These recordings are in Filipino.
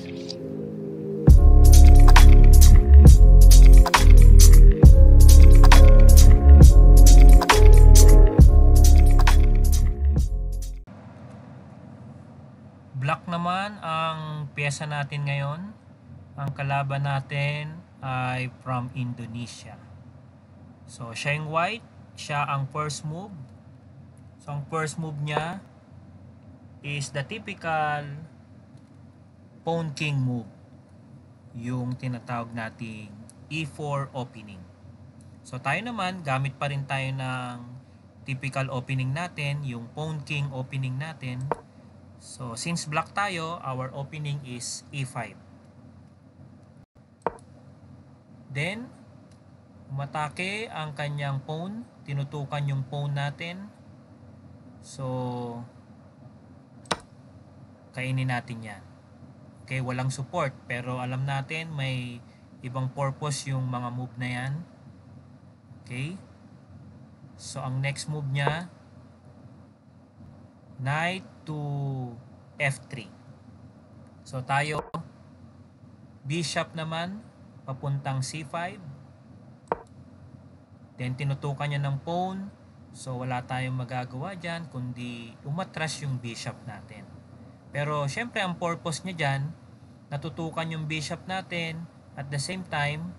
Black naman ang pyesa natin ngayon. Ang kalaban natin ay from Indonesia. So siya yung white, siya ang first move. So ang first move niya is the typical pawn king move, yung tinatawag nating E4 opening. So tayo naman, gamit pa rin tayo ng typical opening natin, yung pawn king opening natin. So since black tayo, our opening is E5. Then umatake ang kanyang pawn, tinutukan yung pawn natin. So kainin natin yan. Okay, walang support, pero alam natin may ibang purpose yung mga move na yan. Okay, so ang next move niya, knight to F3. So tayo, bishop naman papuntang C5. Then tinutukan niya ng pawn. So wala tayong magagawa dyan kundi umatras yung bishop natin. Pero syempre ang purpose niya dyan, natutukan yung bishop natin at the same time,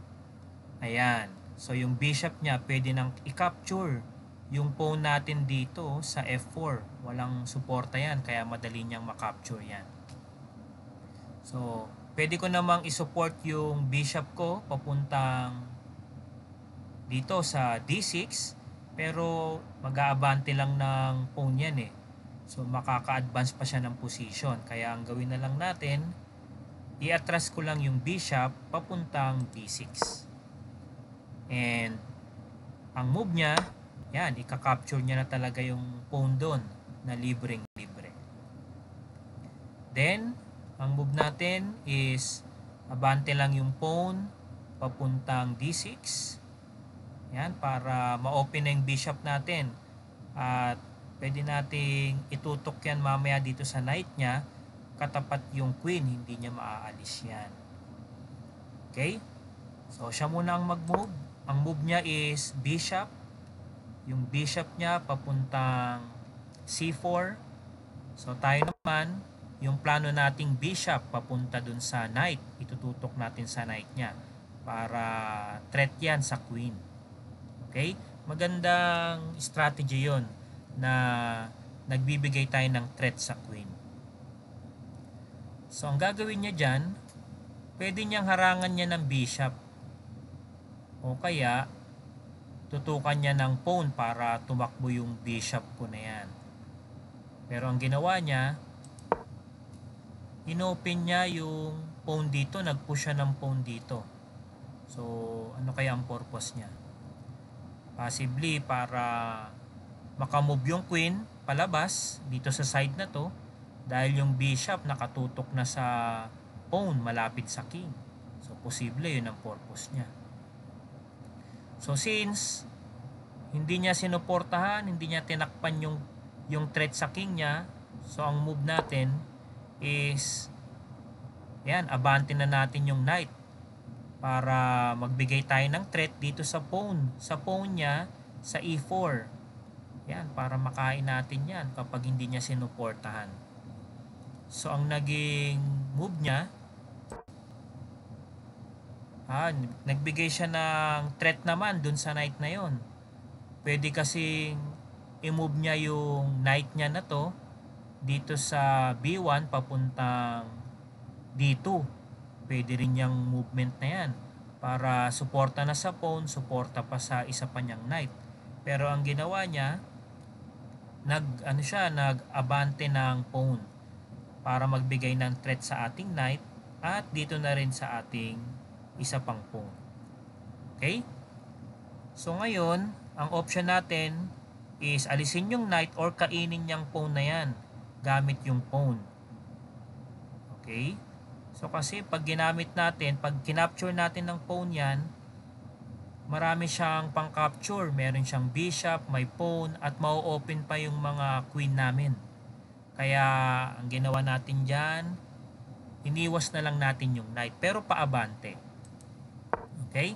ayan. So yung bishop niya pwede nang i-capture yung pawn natin dito sa F4. Walang suporta yan, kaya madali niyang makapture yan. So pwede ko namang isupport yung bishop ko papuntang dito sa D6, pero mag-aabante lang ng pawn yan eh. So makaka-advance pa siya ng position. Kaya ang gawin na lang natin, i-atras ko lang yung bishop papuntang D6. And ang move niya, yan, ika-capture niya na talaga yung pawn doon na libreng-libre. Then, ang move natin is abante lang yung pawn papuntang D6. Yan, para ma-open na yung bishop natin. At pwede nating itutok yan mamaya dito sa knight niya. Katapat yung queen, hindi niya maaalis yan. Okay? So, siya muna ang mag-move. Ang move niya is bishop. Yung bishop niya papuntang C4. So, tayo naman, yung plano nating bishop papunta dun sa knight. Itututok natin sa knight niya para threat yan sa queen. Okay? Magandang strategy yon na nagbibigay tayo ng threat sa queen. So, ang gagawin niya dyan, pwede niyang harangan niya ng bishop. O kaya, tutukan niya ng pawn para tumakbo yung bishop ko na yan. Pero ang ginawa niya, inopen niya yung pawn dito, nag-push siya ng pawn dito. So, ano kaya ang purpose niya? Possibly para makamove yung queen palabas dito sa side na to, dahil yung bishop nakatutok na sa pawn malapit sa king. So, posible yun ang purpose niya. So since hindi niya sinuportahan, hindi niya tinakpan yung threat sa king niya, so ang move natin is yan, abante na natin yung knight para magbigay tayo ng threat dito sa pawn niya sa E4. Yan, para makain natin yan kapag hindi niya sinuportahan. So ang naging move niya, nagbigay siya ng threat naman dun sa knight na yon. Pwede kasing i-move niya yung knight niya na to dito sa B1 papuntang D2. Pwede rin yung movement na yan para suporta na sa pawn, suporta pa sa isa pa niyang knight. Pero ang ginawa niya, nag-abante ng pawn para magbigay ng threat sa ating knight at dito na rin sa ating isa pang pawn. Okay? So ngayon, ang option natin is alisin yung knight or kainin niyang pawn na yan gamit yung pawn. Okay? So kasi pag ginamit natin, pag kinapture natin ng pawn yan, marami siyang pang-capture. Meron siyang bishop, may pawn, at mau-open pa yung mga queen namin. Kaya ang ginawa natin dyan, iniwas na lang natin yung knight, pero paabante. Okay?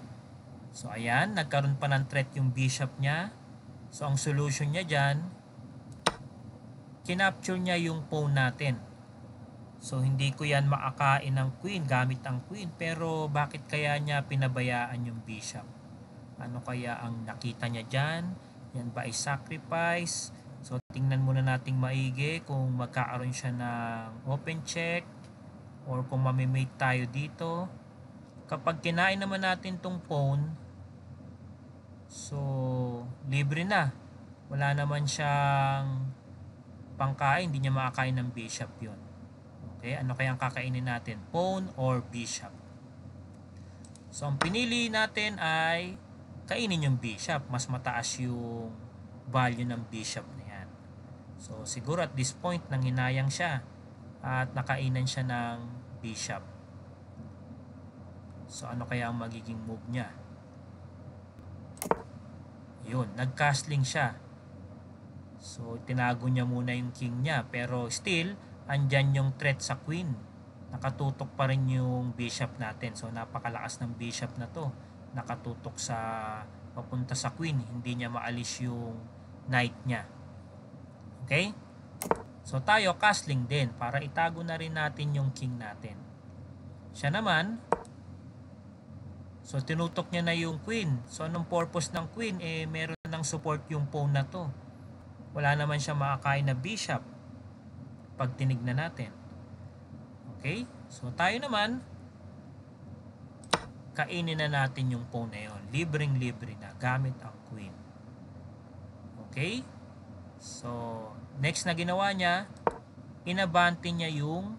So, ayan, nagkaroon pa ng threat yung bishop niya. So, ang solution niya dyan, kinapture niya yung pawn natin. So, hindi ko yan maakain ng queen gamit ang queen. Pero, bakit kaya niya pinabayaan yung bishop? Ano kaya ang nakita niya dyan? Yan ba ay sacrifice? So, tingnan muna nating maigi kung magkakaroon siya ng open check or kung mamimate tayo dito. Kapag kinain naman natin tong pawn, so, libre na. Wala naman siyang pangkain, hindi niya makakain ng bishop yon. Okay, ano kaya ang kakainin natin? Pawn or bishop? So, ang pinili natin ay kainin yung bishop. Mas mataas yung value ng bishop na yan. So, siguro at this point, nanghinayang siya at nakainan siya ng bishop. So, ano kaya ang magiging move niya? Yun, nag-castling siya. So, tinago niya muna yung king niya. Pero still, andyan yung threat sa queen. Nakatutok pa rin yung bishop natin. So, napakalakas ng bishop na to. Nakatutok sa papunta sa queen. Hindi niya maalis yung knight niya. Okay? So, tayo castling din para itago na rin natin yung king natin. Siya naman, so, tinutok niya na yung queen. So, anong purpose ng queen? Meron ng support yung pawn na to. Wala naman siya makakain na bishop pag tinignan natin. Okay? So, tayo naman, kainin na natin yung pawn na yun. Libreng-libre na gamit ang queen. Okay? So, next na ginawa niya, inabante niya yung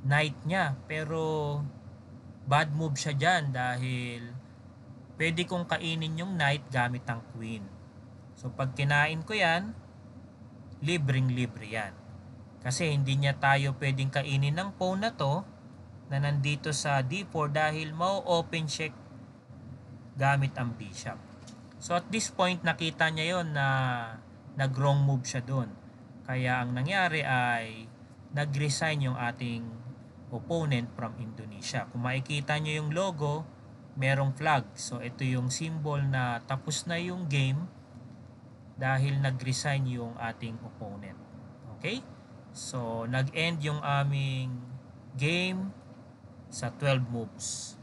knight niya. Pero, bad move siya dyan dahil pwede kong kainin yung knight gamit ang queen. So, pag kinain ko yan, libreng-libre yan. Kasi hindi niya tayo pwedeng kainin ng pawn na to na nandito sa d4 dahil mau-open check gamit ang bishop. So, at this point, nakita niya yon na nag-wrong move siya doon. Kaya ang nangyari ay nag-resign yung ating opponent from Indonesia. Kung makikita nyo yung logo, merong flag. So, ito yung symbol na tapos na yung game dahil nag-resign yung ating opponent. Okay? So, nag-end yung aming game sa 12 moves.